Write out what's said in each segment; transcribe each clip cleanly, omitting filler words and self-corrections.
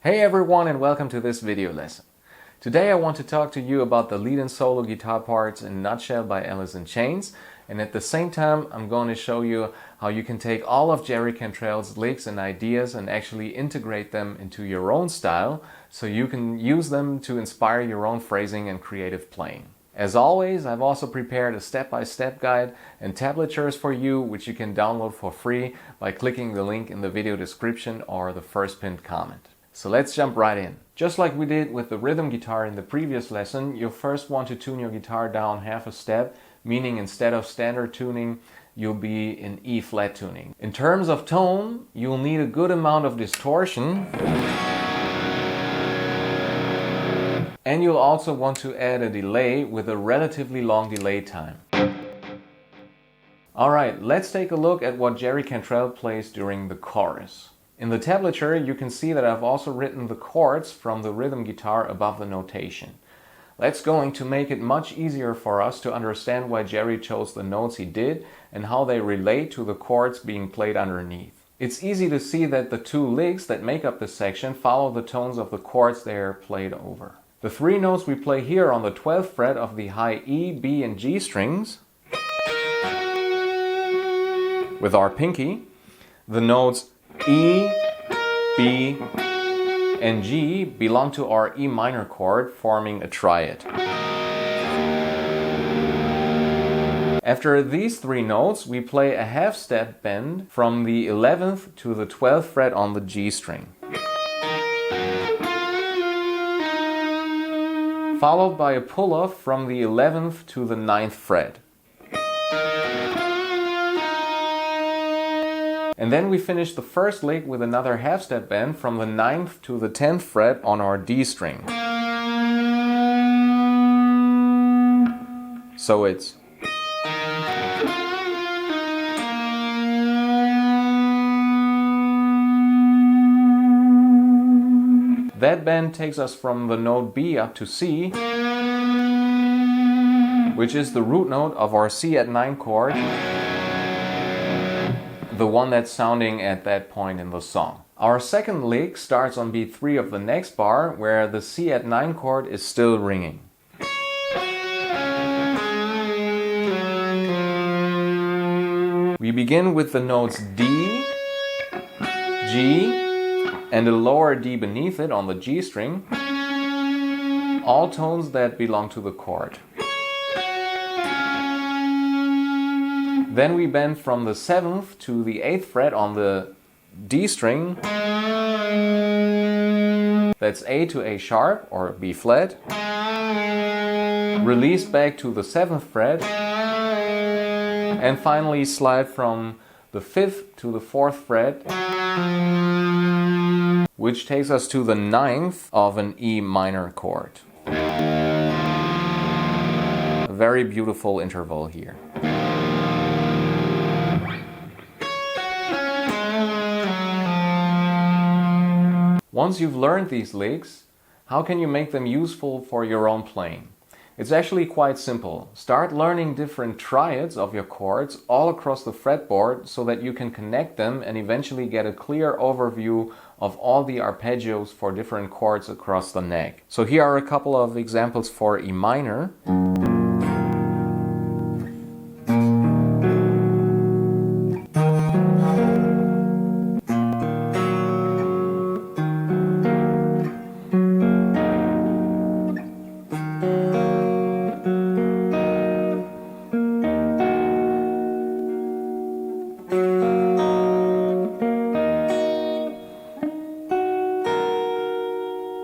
Hey everyone, and welcome to this video lesson. Today I want to talk to you about the lead and solo guitar parts in a nutshell by Alice in Chains, and at the same time I'm going to show you how you can take all of Jerry Cantrell's licks and ideas and actually integrate them into your own style so you can use them to inspire your own phrasing and creative playing. As always, I've also prepared a step-by-step guide and tablatures for you, which you can download for free by clicking the link in the video description or the first pinned comment. So let's jump right in. Just like we did with the rhythm guitar in the previous lesson, you'll first want to tune your guitar down half a step, meaning instead of standard tuning, you'll be in E flat tuning. In terms of tone, you'll need a good amount of distortion, and you'll also want to add a delay with a relatively long delay time. Alright, let's take a look at what Jerry Cantrell plays during the chorus. In the tablature, you can see that I've also written the chords from the rhythm guitar above the notation. That's going to make it much easier for us to understand why Jerry chose the notes he did and how they relate to the chords being played underneath. It's easy to see that the two licks that make up this section follow the tones of the chords they are played over. The three notes we play here on the 12th fret of the high E, B and G strings with our pinky, the notes E, B, and G belong to our E minor chord, forming a triad. After these three notes, we play a half step bend from the 11th to the 12th fret on the G string, followed by a pull-off from the 11th to the 9th fret. And then we finish the first lick with another half step bend from the 9th to the 10th fret on our D string. So it's that bend takes us from the note B up to C, which is the root note of our C at 9 chord, the one that's sounding at that point in the song. Our second lick starts on beat 3 of the next bar, where the C at 9 chord is still ringing. We begin with the notes D, G, and a lower D beneath it on the G string, all tones that belong to the chord. Then we bend from the 7th to the 8th fret on the D string, that's A to A sharp or B flat, release back to the 7th fret, and finally slide from the 5th to the 4th fret, which takes us to the 9th of an E minor chord. A very beautiful interval here. Once you've learned these licks, how can you make them useful for your own playing? It's actually quite simple. Start learning different triads of your chords all across the fretboard so that you can connect them and eventually get a clear overview of all the arpeggios for different chords across the neck. So here are a couple of examples for E minor.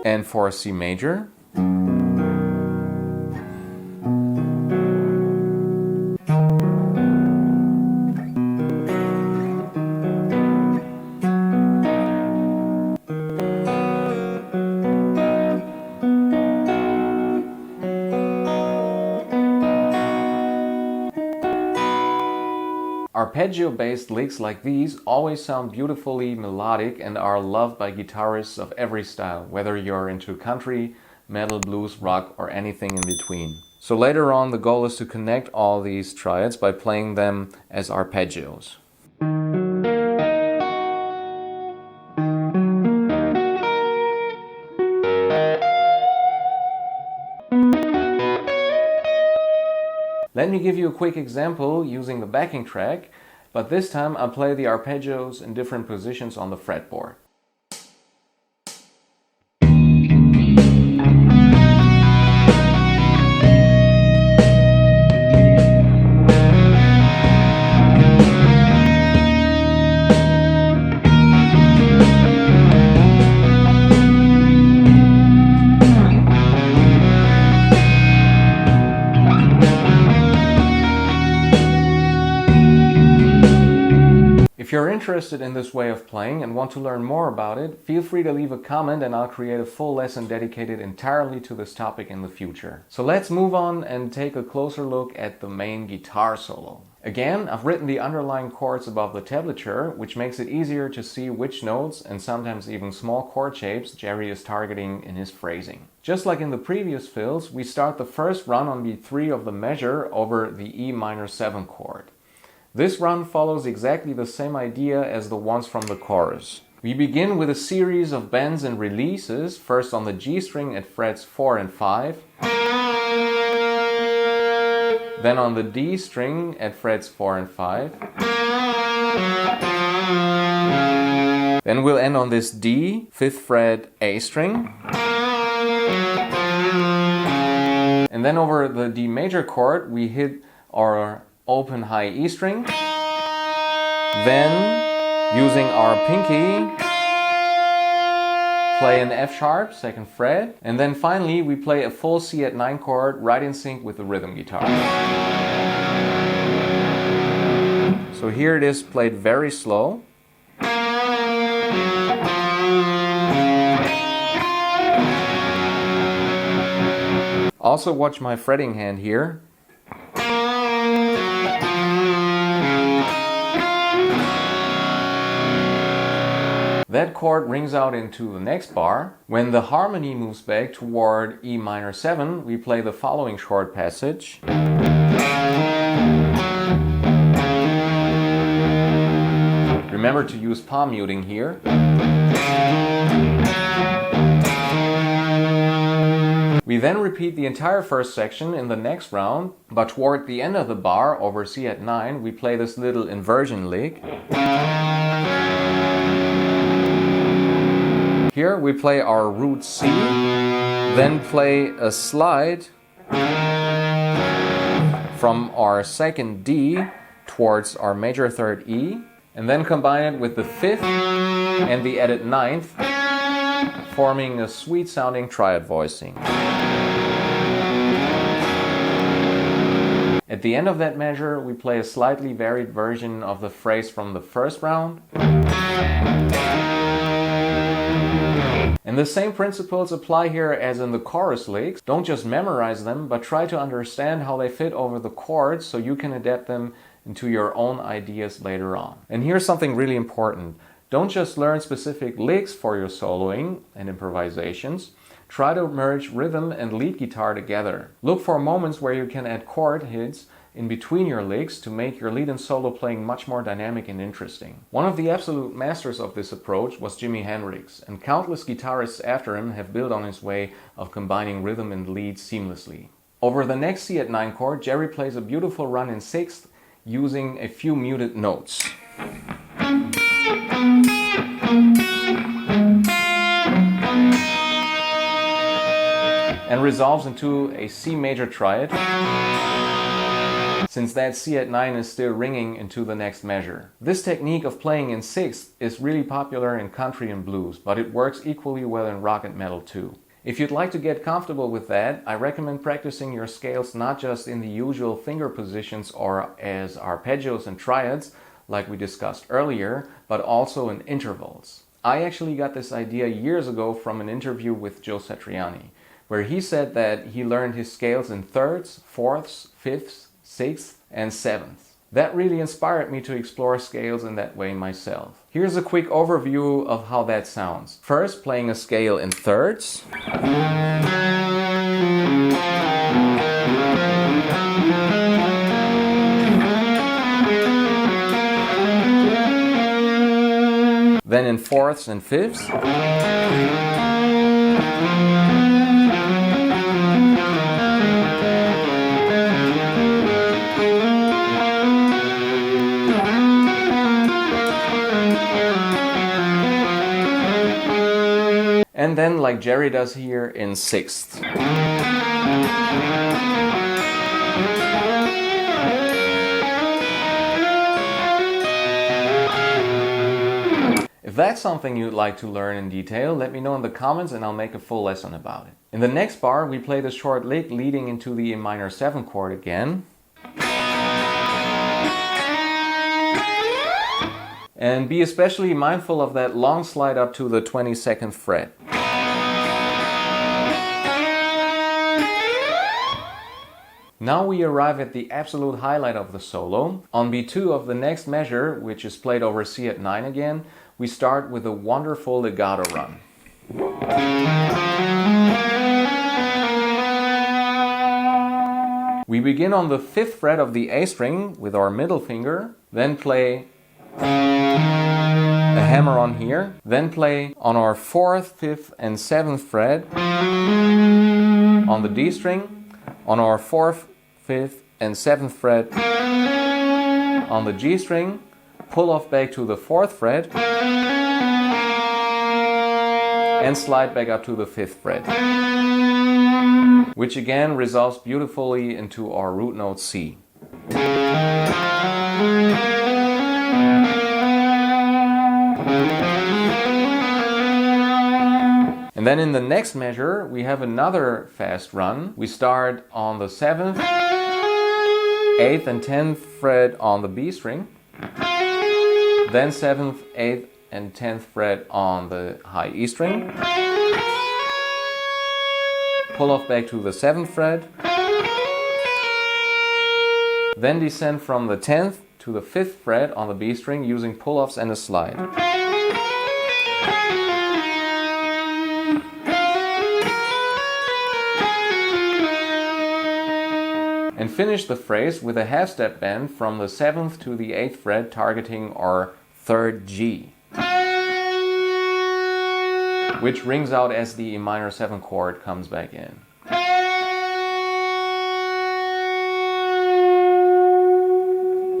And for C major, arpeggio-based licks like these always sound beautifully melodic and are loved by guitarists of every style, whether you're into country, metal, blues, rock, or anything in between. So later on, the goal is to connect all these triads by playing them as arpeggios. Let me give you a quick example using the backing track, but this time I'll play the arpeggios in different positions on the fretboard. If you're interested in this way of playing and want to learn more about it, feel free to leave a comment and I'll create a full lesson dedicated entirely to this topic in the future. So let's move on and take a closer look at the main guitar solo. Again, I've written the underlying chords above the tablature, which makes it easier to see which notes and sometimes even small chord shapes Jerry is targeting in his phrasing. Just like in the previous fills, we start the first run on beat 3 of the measure over the E minor 7 chord. This run follows exactly the same idea as the ones from the chorus. We begin with a series of bends and releases, first on the G string at frets 4 and 5, then on the D string at frets 4 and 5, then we'll end on this D, 5th fret A string, and then over the D major chord we hit our open high E string, then using our pinky play an F sharp, 2nd fret, and then finally we play a full C at 9 chord right in sync with the rhythm guitar. So here it is played very slow. Also watch my fretting hand here. That chord rings out into the next bar. When the harmony moves back toward E minor 7, we play the following short passage. Remember to use palm muting here. We then repeat the entire first section in the next round, but toward the end of the bar over C at 9, we play this little inversion lick. Here we play our root C, then play a slide from our 2nd D towards our major 3rd E, and then combine it with the 5th and the added 9th, forming a sweet sounding triad voicing. At the end of that measure, we play a slightly varied version of the phrase from the first round. And the same principles apply here as in the chorus licks. Don't just memorize them, but try to understand how they fit over the chords so you can adapt them into your own ideas later on. And here's something really important. Don't just learn specific licks for your soloing and improvisations. Try to merge rhythm and lead guitar together. Look for moments where you can add chord hits in between your licks to make your lead and solo playing much more dynamic and interesting. One of the absolute masters of this approach was Jimi Hendrix, and countless guitarists after him have built on his way of combining rhythm and lead seamlessly. Over the next C at 9 chord, Jerry plays a beautiful run in 6th using a few muted notes. And resolves into a C major triad, since that C at 9 is still ringing into the next measure. This technique of playing in 6th is really popular in country and blues, but it works equally well in rock and metal too. If you'd like to get comfortable with that, I recommend practicing your scales not just in the usual finger positions or as arpeggios and triads, like we discussed earlier, but also in intervals. I actually got this idea years ago from an interview with Joe Satriani, where he said that he learned his scales in 3rds, 4ths, 5ths, 6th and 7th. That really inspired me to explore scales in that way myself. Here's a quick overview of how that sounds. First, playing a scale in 3rds. Then in 4ths and 5ths. and then like Jerry does here in sixths. If that's something you'd like to learn in detail, let me know in the comments and I'll make a full lesson about it. In the next bar, we play the short lick leading into the E minor 7 chord again. And be especially mindful of that long slide up to the 22nd fret. Now we arrive at the absolute highlight of the solo. On B2 of the next measure, which is played over C at 9 again, we start with a wonderful legato run. We begin on the 5th fret of the A string with our middle finger, then play a hammer on here, then play on our 4th, 5th and 7th fret on the D string, on our 4th, 5th and 7th fret on the G string, pull off back to the 4th fret and slide back up to the 5th fret, which again resolves beautifully into our root note C. And then in the next measure we have another fast run. We start on the 7th, 8th and 10th fret on the B string, then 7th, 8th and 10th fret on the high E string, pull off back to the 7th fret, then descend from the 10th to the 5th fret on the B string using pull-offs and a slide. And finish the phrase with a half-step bend from the 7th to the 8th fret, targeting our 3rd G, which rings out as the E minor 7 chord comes back in.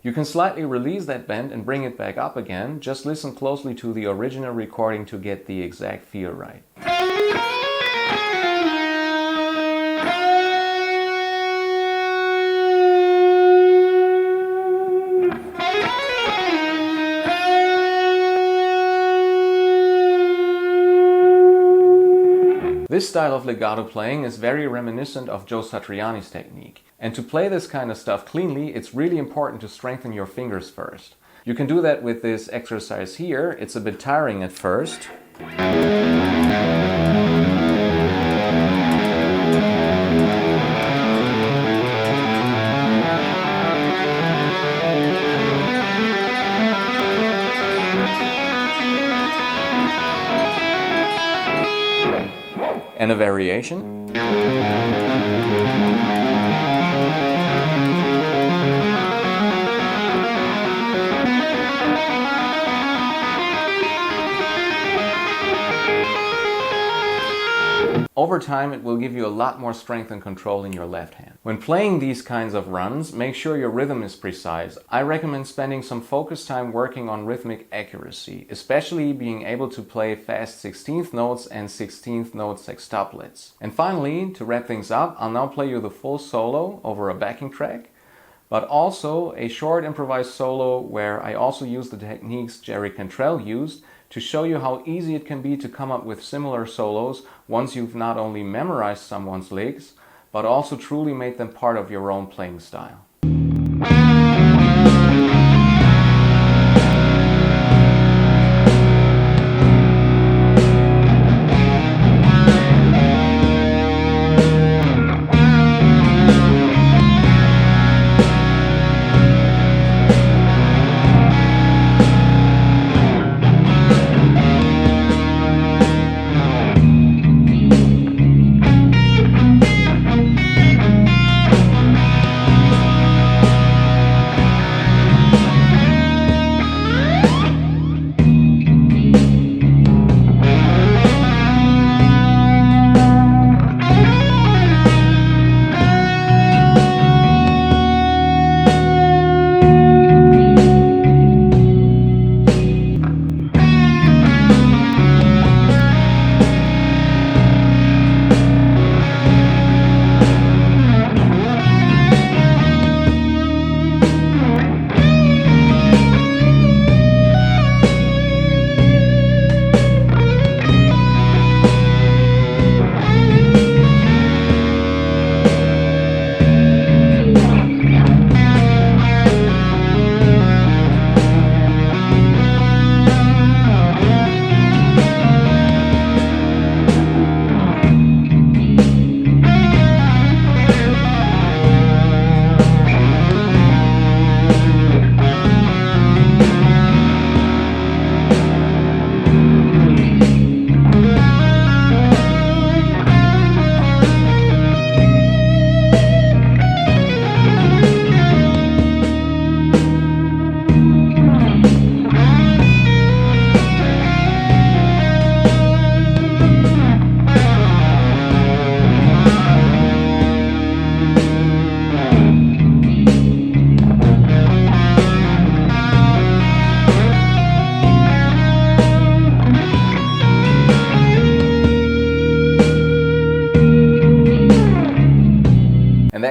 You can slightly release that bend and bring it back up again. Just listen closely to the original recording to get the exact feel right. This style of legato playing is very reminiscent of Joe Satriani's technique. And to play this kind of stuff cleanly, it's really important to strengthen your fingers first. You can do that with this exercise here. It's a bit tiring at first. And a variation. Over time, it will give you a lot more strength and control in your left hand. When playing these kinds of runs, make sure your rhythm is precise. I recommend spending some focus time working on rhythmic accuracy, especially being able to play fast 16th notes and 16th note sextuplets. And finally, to wrap things up, I'll now play you the full solo over a backing track, but also a short improvised solo where I also use the techniques Jerry Cantrell used to show you how easy it can be to come up with similar solos once you've not only memorized someone's licks, but also truly made them part of your own playing style.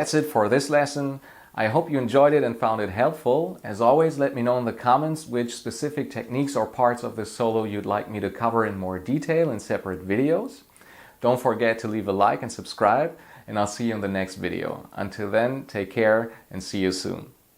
that's it for this lesson. I hope you enjoyed it and found it helpful. As always, let me know in the comments which specific techniques or parts of the solo you'd like me to cover in more detail in separate videos. Don't forget to leave a like and subscribe, and I'll see you in the next video. Until then, take care and see you soon.